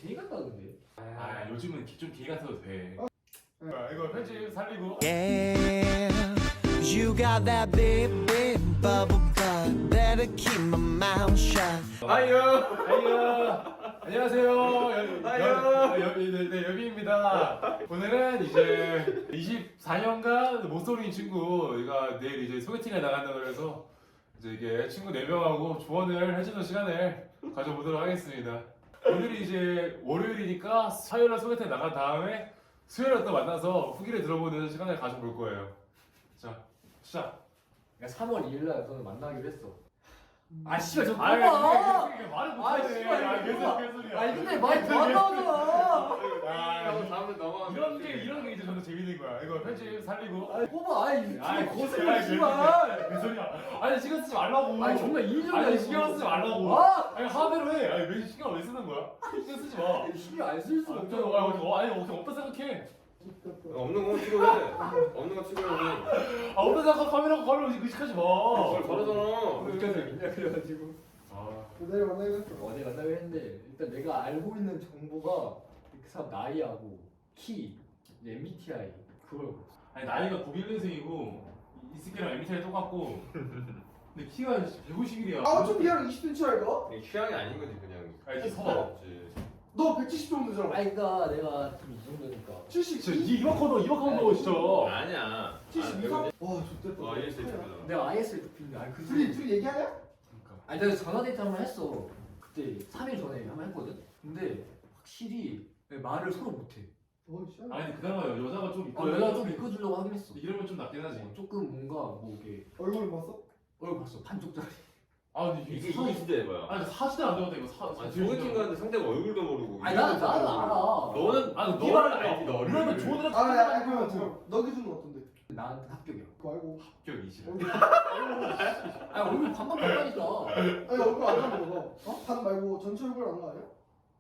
개 같다는데. 아 요즘은 좀 개 같아도 돼. 이거 편집 살리고. Yeah, you got that big, big bubble butt. Better keep my mouth shut. 아유. 안녕하세요. 여비입니다. 오늘은 이제 24년간 못소린 친구가 내일 이제 소개팅에 나간다고 그래서 이제 이게 친구 4명하고 조언을 해주는 시간을 가져보도록 하겠습니다. 오늘이 이제 월요일이니까 화요일에 소개팅 나간 다음에 수요일에 또 만나서 후기를 들어보는 시간을 가져볼 거예요. 자, 시작. 그러니까 3월 2일날 너는 만나기로 했어. 아 씨발 저 아이, 봐봐. 그게 말을 아 못하네. 씨발 아, 이거 개소리야. 아니 근데 말이 더 안 나오잖아. 다음에 이런 게 이제 저는 재밌는 거야. 이거 편집 살리고. 아니 뽑아. 아니 아이, 거슬려 씨발. 개소리야. 아니 신경 쓰지 말라고. 아니 정말 인정이야. 아니 이거. 신경 쓰지 말라고. 아! 아니 하대로 해. 아니 왜 신경 왜 쓰는 거야? 신경 쓰지 마. 신경 안 쓸 수가 아니 없잖아. 아니 없다 생각해. 없는 거 치고 해. 없는 거 치고 해. 아 없다 생각 카메라 의식하지 마. 말 다르잖아. 웃겨서 있냐 그래가지고 아. 내일 만나기로 했어. 어제 만나기로 했는데 일단 내가 알고 있는 정보가 그 사람 나이하고 키, MBTI 그걸 봤어. 아니 나이가 91년생이고 이 새끼랑 MBTI 똑같고 근데 키가 150일이야. 아, 좀 미안해. 20cm 알까? 이게 취향이 아닌 거지 그냥. 아니 없지. 너 170 정도 되잖아. 아니 그니까 내가 좀 이 정도니까 70. 진짜 이만큼 너 진짜. 아니야. 70 이상? 와, 좋겠다. 와 이럴 수 있잖아. 내가 ISFP인데 아니 그 둘이 얘기하냐? 그러니까. 아니 내가 전화데이트 한 번 했어. 그때 3일 전에 한 번 했거든? 근데 확실히 말을 서로 못해. 씨. 아니 근데 그나마 여자가 좀 여자가 좀 이끌어주려고 하긴 했어. 이러면 좀 낫긴 하지. 조금 뭔가 뭐 이게 얼굴 봤어? 얼굴 봤어 반쪽짜리. 아 근데 이게 진짜 해봐요. 아니 사진은 안 되거든 이거 아니 소개팅 가는데 상대가 얼굴도 모르고. 아니 나는 알아. 너는 아니 네 말을 알지 너. 그러면 좋은 애랑 아, 야, 그러면 너 기준은 어떤데? 나한테 합격이야. 그거 알고. 합격이지. 아니 얼굴 반반반반이니까. 아니, 얼굴 안 하는 거 너. 어? 반 말고 전체 얼굴 안거 아니야?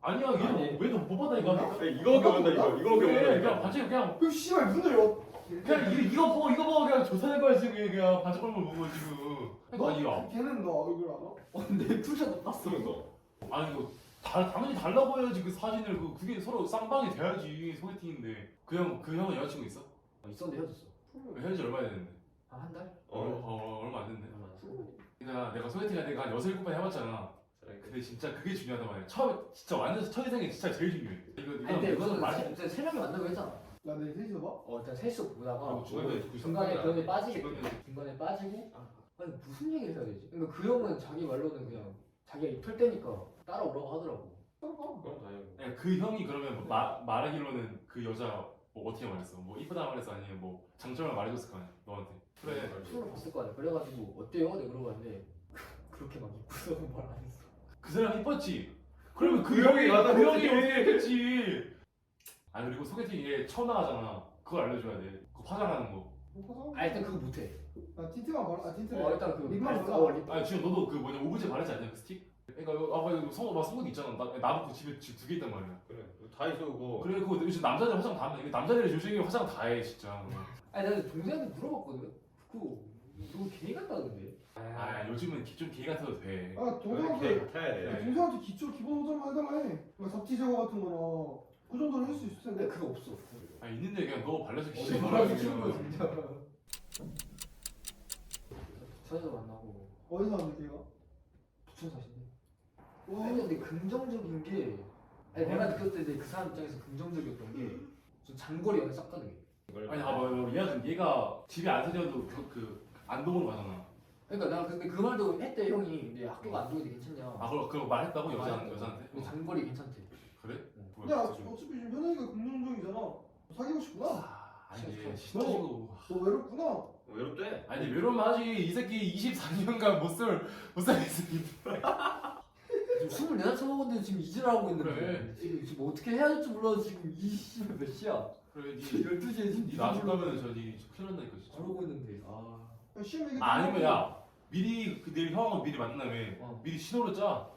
아니야 얘는 왜너못 받아 이거? 이거밖에 모른다 이거. 이거밖에 그래 모른다. 그냥 반지 그냥 그럼 씨발 문을 여. 이거 보고 그냥 조사할 거야 지금 그냥 반지 얼굴 보고 지금. 너? 아니야. 걔는 너 얼굴 알아? 내 풀샷 봤어. 그러니까. 아니 이거 당연히 달라 보여야지 그 사진을 그게 서로 쌍방이 돼야지 소개팅인데 그 형은 여자친구 있어? 있었는데 헤어졌어. 헤어진 지 얼마 됐는데? 한 달? 얼마 안 됐네. 그러니까 내가 소개팅을 내가 한 6, 7번 해봤잖아. 근데 진짜 그게 중요하단 말이야. 처음에 진짜 완전 첫인상이 진짜 제일 중요해. 이거 아니 근데 무슨 그거는 진짜 세 명이 만나고 했잖아. 나 내일 셋이서 봐? 일단 셋이서 보다가 중간에 그런데 빠지겠대. 중간에 빠지고 아니 무슨 얘기를 해야 되지? 그러니까 그 형은 자기 말로는 그냥 자기가 입틀 때니까 따라오라고 하더라고. 따라가. 그럼 다행이고. 그 형이 그러면 뭐 말하기로는 그 여자 뭐 어떻게 말했어? 뭐 이쁘다 말했어 아니면 뭐 장점을 말해줬을 거 아니야 너한테? 그래. 손을 봤을 거 아니야. 그래가지고 어때요? 내가 물어봤는데 그렇게 막 이쁘다고 말 안 했어. 그 사람 이뻤지? 그러면 그 형이 맞아, 그 형이 그치? 어떻게 했겠지? 아 그리고 소개팅에 처음 나가잖아. 그걸 알려줘야 돼. 그 화장하는 거. 아 일단 그거 못해. 나 틴트만 봐라. 아, 틴트. 일단 그 립만 발- 봐라. 립. 아니 지금 너도 그 뭐냐 오브제 바르지 않냐 그 스틱? 그러니까 이거 성분 있잖아. 나도 그 집에 2개 있단 말이야. 그래. 다 있어 그거. 그래 그거 요즘 남자들 화장 다 하는. 남자들이 요즘에 화장 다 해 진짜. 아니 나는 동생한테 물어봤거든. 그거 너 개 같다는데. 아 요즘은 좀 개 같아도 돼. 아, 걔 동생한테. 같아야 돼. 동생한테 기초 기본 호정만 해달라 해. 막 잡티 제거 같은 거나 그 정도는 할 수 있을 근데 텐데. 그거 없어. 아 있는데 그냥 너 발라서 어제 기분 말하기 나쁘게 싫은 거 그냥. 진짜. 전에도 만나고 어디서 하는데 걔가? 부천 사신대. 와. 아니 근데 긍정적인 게 아니 내가 그때 그 사람 입장에서 긍정적이었던 게좀 장거리 연애 싹 가능해. 아니 봐봐 얘가 집에 안 사줘도 그 안동으로 가잖아. 그러니까 나 근데 그 말도 했대 형이. 근데 학교가 안동인데 괜찮냐. 아 그거 말했다고 여자한테? 근데 장거리 괜찮대. 그래? 응. 뭐야, 야, 그거 좀. 어차피 지금 현영이가 금융정이잖아. 사귀고 싶구나. 아니 신나고. 너 외롭구나. 외롭대. 아니 외로우면 하지. 이 새끼 24년간 못 살겠으니까. 지금 24살 먹었는데 지금 이질하고 있는데 그래. 지금 뭐 어떻게 해야 될지 몰라서 지금 몇 시야? 그래 니 12시에 지금 니 나중 가면은 저니 큰일 난다니까 진짜. 저러고 있는데 아 야, 시험 얘기 아니면 야 미리 내일 형하고 미리 만나면 미리 신호를 짜.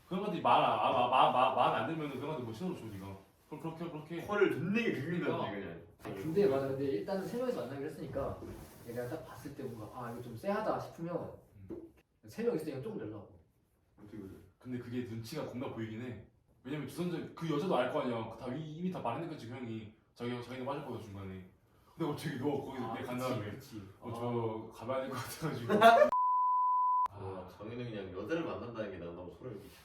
그런 것들이 말안 들면은 그런 것들 뭐 신호를 줘 니가. 그럼 그렇게. 혀를 듣는 게 죽는다지 그냥. 근데 맞아. 근데 일단은 세 명이서 만나기로 했으니까 내가 딱 봤을 때 뭔가 아 이거 좀 쎄하다 싶으면 세 명 있으니까 조금 내려고. 어떻게 그래? 근데 그게 눈치가 겁나 보이긴 해. 왜냐면 주선자 그 여자도 알 거 아니야. 다 이미 다 말했니까 지금 형이 자기가 빠졌거든 중간에. 근데 갑자기 너 거기 간 다음에 그치. 저 가봐야 될 것 같아가지고. 정현이 그냥 여자를 만난다는 게 난 너무 소름이 끼쳐.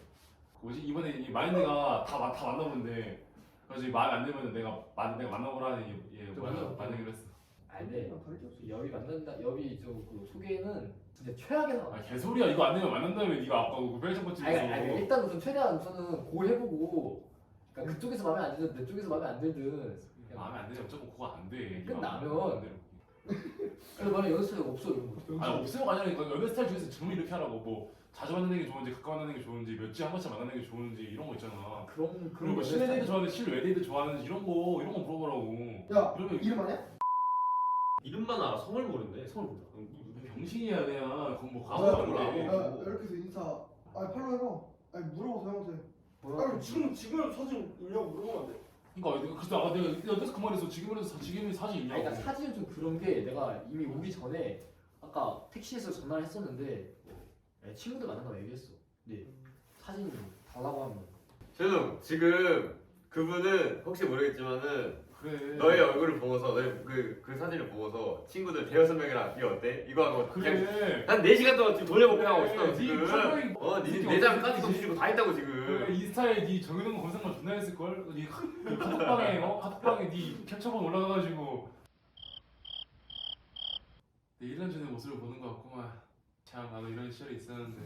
뭐지 이번에 이 마인드가 다 만나보는데 그래서 마음에 안 들면 내가 만나보라는 만나기로 했어. 근데 여비 만난다. 여비 그 소개는 진짜 최악의 상황. 아 개소리야 이거 안 되면 만난다며 네가 아까 그 별점 찍었어. 아니 일단 우선 최대한 우선은 고해보고. 그러니까 그쪽에서 마음에 안 들든 내 쪽에서 마음에 안 들든. 마음에 안 되면 어차피 그거 안 돼. 끝나면. 그래서 만약 여자 스타일 없어 이런 거. 아니 없으면 아니라니까 연애 스타일 중에서 정말 이렇게 하라고 뭐 자주 만나는 게 좋은지 가까워 만나는 게 좋은지 몇 주에 한 번씩 만나는 게 좋은지 이런 거 있잖아. 그리고 뭐 실내 데이트 좋아하는지 실외 데이트 좋아하는지 이런 거 물어보라고. 야 이러면 이름 아냐? 이름만 알아. 성을 모른대. 성을 몰라. 병신이야 그냥 그건 뭐 야, 가서 몰라. 그래. 이렇게 해서 인사 팔로우 해봐. 아니 물어보서 형한테. 아니 지금 사진 있냐고 물어보면 안 돼. 그러니까 그래서 아까 내가 그래서 그 말했어. 지금은 사진 있냐고. 그러니까 사진은 좀 그런 게 내가 이미 오기 전에 아까 택시에서 전화를 했었는데 친구들 만난다고 얘기했어. 근데 사진 달라고 하면 재동 지금 그분은 혹시 모르겠지만은 그래. 너의 얼굴을 보고서 너의 그 사진을 보고서 친구들 대여섯 명이랑 이거 어때? 이거 하고 그냥 그래. 한 4시간 동안 지금 돌려먹고 하고 있어 네 지금. 팔로잉 네 내장까지도 뒤지고 다 했다고 지금. 그래, 인스타에 네 정해놓은 거 검색만 존나 했을 걸. 네 카톡방에 네 캡처본 올라가가지고 내 1년 전의 모습을 보는 것 같구만. 참 나도 이런 시절이 있었는데.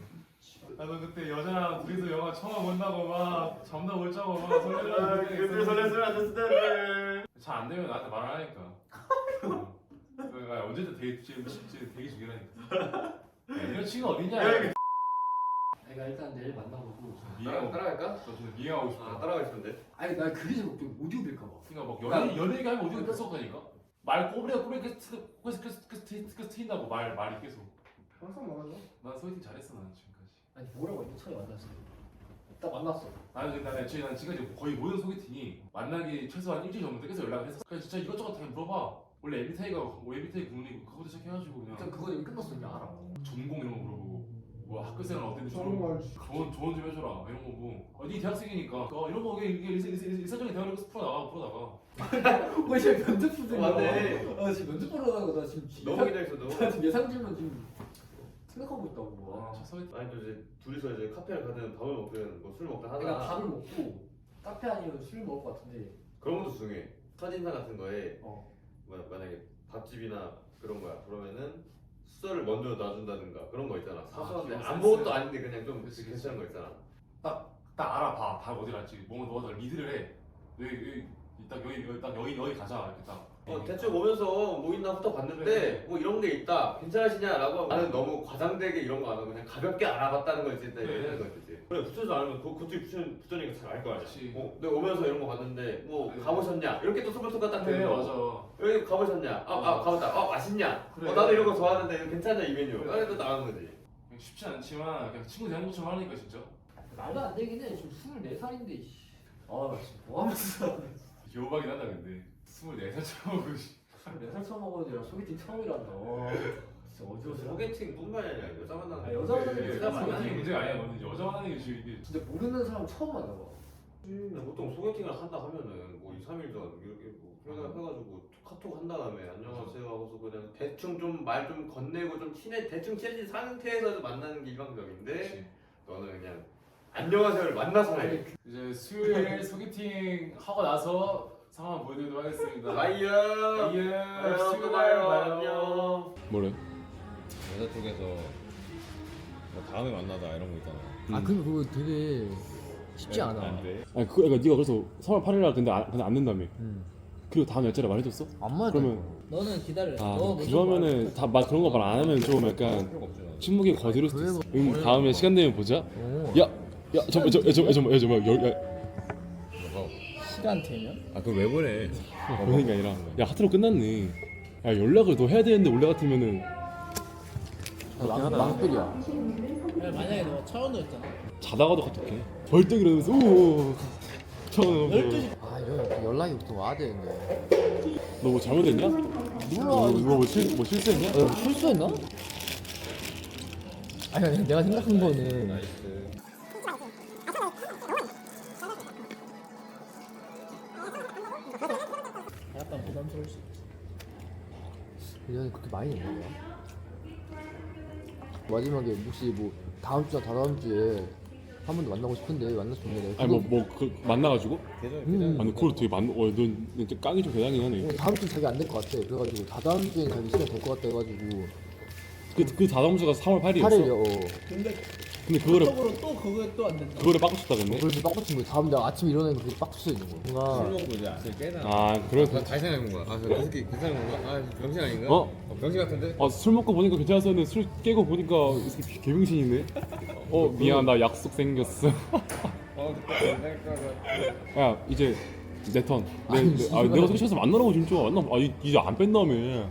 나도 그때 여자랑 둘이서 영화 처음 본다고 막 잠도 못 자고 막 설레는 그때 설렜으면 안 됐을 텐데. 잘안 되면 나한테 말을 하니까. 언제든 되게 중요하니까. 이런 친구 어딨냐? 내가 일단 내일 만나보고 따라갈까? 저 진짜 미행하고 싶어. 따라가고 싶은데. 아니 나 그게 좀 웃겨. 오디오 될까봐. 그러니까 막 연애 얘기하면 오디오가 계속 다니까. 말 꼬부려 계속 트인다고 말이 계속. 항상 말하죠. 난 소개팅 잘했어 나는 지금까지. 아니 뭐라고 했는데 처음에 만났어. 딱 만났어. 난 지금까지 거의 모든 소개팅이 만나기 최소한 일주일 전부터 계속 연락을 했어. 그냥 진짜 이것저것 다 물어봐. 원래 MBTI가 MBTI 국문이고 그거부터 시작해가지고 일단 그냥 그거 이미 끝났어. 이미 알아. 전공 이런 거 물어보고 뭐 학교 생활 어땠는지 저런 거 알지. 조언 좀 해줘라 이런 거고. 네 대학생이니까 이런 거 이게 일상적인 대화를 풀어나가. 왜 지금 면접 수준이야? 맞네. 아 지금 면접 보러 가는 거나 지금 너무 기대했어 너. 나 지금 예상 질문 지금 생각하고 있다고. 와. 아니 또 이제 둘이서 이제 카페를 가든 밥을 먹든 뭐 술 먹든 내가 하다가 밥을 먹고 카페 아니면 술 먹을 것 같은데. 그런 것도 중요해. 첫인상 같은 거에 어. 만약에 밥집이나 그런 거야. 그러면은 수저를 먼저 놔준다든가 그런 거 있잖아. 사소한데 기본 아무것도 센스. 아닌데 그냥 좀 그치, 그치. 괜찮은 거 있잖아. 딱 알아봐. 다 어디 갈지. 뭔가 너가 리드를 해. 여기 가자. 이렇게 딱. 대충 오면서 뭐 있나 훑어봤는데 그래. 뭐 이런 게 있다 괜찮으시냐라고 하면 나는 너무 과장되게 이런 거 안 하고 그냥 가볍게 알아봤다는 걸 진짜 그래. 얘기하는 거지. 그래 붙여서 알면 그쪽이 붙여니까 잘 알 거 아니야. 그치. 내가 오면서 이런 거 봤는데 뭐 그래. 가보셨냐 이렇게 또 스몰토크가 딱 그래 되는 거. 맞아. 여기 가보셨냐? 가봤다. 맛있냐? 그래. 나도 이런 거 좋아하는데 이거 괜찮냐 이 메뉴. 그래. 그래 또 나가는 거지. 쉽지 않지만 그냥 친구 대하는 것처럼 하니까 진짜. 말도 안 되긴 해. 지금 24살인데. 아 지금 뭐 하면서. 개호박이긴 하다 근데 24살 처음으로 4살 처음 먹어도 소개팅 처음이란다. 와, 진짜 어지러워. 소개팅뿐만이 아니라 여자 만나는 아, 여자 만나는 게 여자 진짜 만나는 게 문제가 아니야. 너는 여자 만나는 게 지금 이게 진짜 모르는 사람 처음 만나봐. 근데 보통 소개팅을 한다 하면은 뭐 2, 3일 전 이렇게 뭐 해가지고 카톡 한 다음에 안녕하세요 하고서 그냥 대충 좀 말 좀 건네고 좀 대충 친해진 상태에서 만나는 게 일반적인데 그렇지. 너는 그냥 안녕하세요를 만나서 해. 이제 수요일 소개팅 하고 나서 상황 보여드리도록 하겠습니다. 바이야. 수요일 봐요. 봐요. 안녕. 뭐래? 여자 쪽에서 뭐 다음에 만나자 이런 거 있잖아. 아 근데 그거 되게 쉽지 않아. 안 돼. 아니 그러니까 네가 그래서 3월 8일 날 근데 안 된다며. 그리고 다음 날짜를 말해줬어? 안 맞아. 그러면 너는 기다려. 그러면은 다 그런 거 말 안 하면 좀 약간 필요가 없잖아. 침묵이 거지를 수도 있어. 응 다음에 시간 되면 보자. 야 잠깐만 그래서 시간 되면? 아 그걸 왜 보내? 보는 게 아니라 야 하트로 끝났네. 야 연락을 더 해야 되는데 원래 같으면은 망필이야. 만약에 너가 차원우였잖아. 자다가도 카톡해. 벌떡 일어나면서 오 처음 12시 아 이거 연락이 또 와야 되는데. 너 뭐 잘못했냐? 몰라. 뭐 실수했냐? 실수했나? 아니 내가 생각한 거는 나이스. 약간 부담스러울 수 있지. 얘는 그렇게 많이 낸 거야? 마지막에 혹시 뭐 다음 주나 다다음 주에 한 번 더 만나고 싶은데 만나서 좋네. 아니 그 만나가지고? 계정 아니 그걸 되게 넌 깡이 좀 대단히 하네. 다음 주 자기 안 될 것 같아. 그래가지고 다다음 주엔 자기 시간 될 것 같다 해가지고 그 다다음 주가 3월 8일이었어? 8일이요. 근데 그거를 또 그거에 또 안 된다. 그거를 빡쳤다 근데? 그래서 빡빡친 거야. 다음 날 아침에 일어나니까 그게 빡쳤어 있는 거야. 술 뭔가 먹고 이제 아침에 깨잖아. 아 그래? 다시 생각해본 거야. 저 새끼 괜찮은 건가? 병신 아닌가? 어? 병신 같은데? 술 먹고 보니까 괜찮았었는데 술 깨고 보니까 이 새끼 개병신이네. 미안 나 약속 생겼어. 야 이제 내 턴. 내가 소개시켜서 만나라고 진짜 이제 안 뺀다며.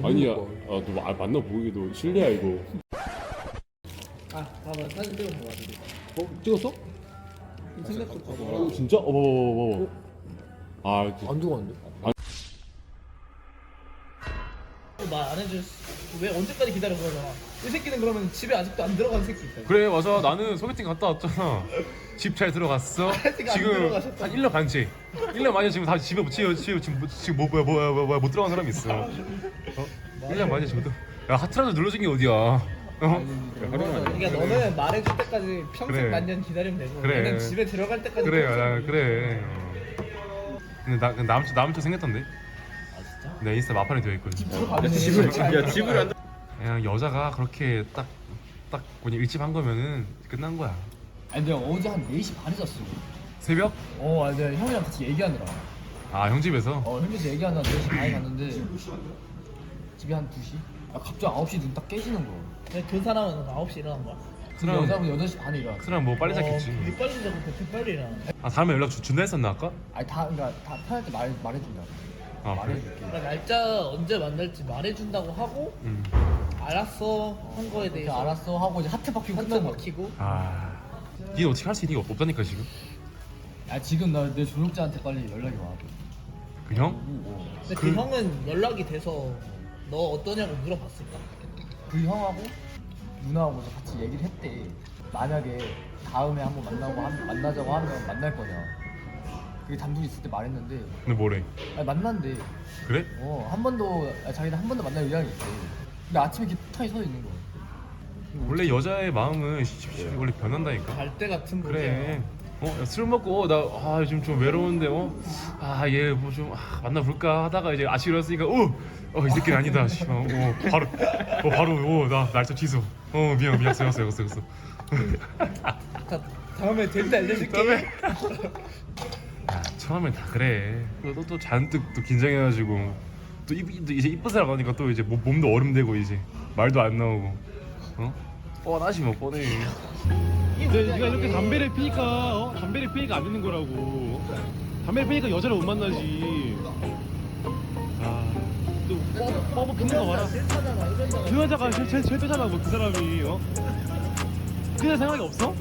아니야. 너 만나 보이기도 실례야 이거. 봐봐 사진 찍어서 봐. 찍었어? 생각도 봐봐. 진짜? 봐봐. 안 죽었는데? 말 안 해줄 왜 언제까지 기다려 그러잖아. 이 새끼는 그러면 집에 아직도 안 들어간 새끼 있다. 그래 맞아 나는 소개팅 갔다 왔잖아. 집 잘 들어갔어. 아직 안 지금 들어가셨다. 한 1년 반째. 1년 만에 지금 다 집에 지금 못 들어간 사람이 있어. 1년 만에 지금 야 하트라도 눌러준 게 어디야? 그러니까 너는 말해줄 때까지 평생 그래. 만년 기다리면 되고 그래. 얘는 집에 들어갈 때까지 그래 평생 그래. 근데 남친 생겼던데? 아 진짜? 내 인스타 마판에 되어 있거든. 집을 안 그냥 여자가 그렇게 딱 그냥 일집한 거면은 끝난 거야. 아니 내가 어제 한 4시 반에 잤어. 새벽? 아니 내가 형이랑 같이 얘기하느라. 아 형 집에서? 형님도 얘기하느라 4시 반에 갔는데 집에 한 2시? 갑자기 9시 눈 딱 깨지는 거야. 근데 그 사람은 9시 일어난 거야. 그럼 여자분 8시 반에 일어났어. 그 사람 뭐 빨리 잤겠지. 되게 빨리 자고 되게 빨리 일어나. 아 다음에 연락 준다 했었나 아까? 아니 그러니까 다 편할 때 말해준다. 아 그래? 말해줄게. 그러니까 날짜 언제 만날지 말해준다고 하고 알았어 한 거에 이렇게 대해서 알았어 하고 이제 하트 박히고 한트 끝난 거야. 막히고 아 니는 어떻게 할 수 있는 게 없다니까 지금. 지금 나 내 조력자한테 빨리 연락이 와. 그 형? 근데 그 형은 연락이 돼서 너 어떠냐고 물어봤을까? 그 형하고 누나하고서 같이 얘기를 했대. 만약에 다음에 한번 만나자고 하면 만날 거냐. 그게 단둘이 있을 때 말했는데 근데 뭐래? 만난대. 그래? 한 번도 자기는 한 번도 만날 의향이 있대. 근데 아침에 이렇게 탁이 서 있는 거야. 원래 여자의 마음은 원래 변한다니까. 갈대 같은 그래. 술 먹고 나 요즘 좀 외로운데 얘 뭐 좀 만나볼까 하다가 이제 아침에 일어났으니까 이 새끼는 아니다. 바로 나 날짜 취소. 미안 약속. 다음에 될 때 알려줄게. 그다음에 처음엔 다 그래. 또 잔뜩 또 긴장해가지고 또 이제 이쁜 사람 가니까 또 이제 몸도 얼음되고 이제 말도 안 나오고 뻔하지 뭐 뻔해. 네가 이렇게 담배를 피니까 담배를 피니까 안 되는 거라고. 담배를 피니까 여자를 못 만나지. 또 뻐벅 피는 거 봐라. 그 여자가 제일 빼잖아 그 사람이. 그냥 생각이 없어?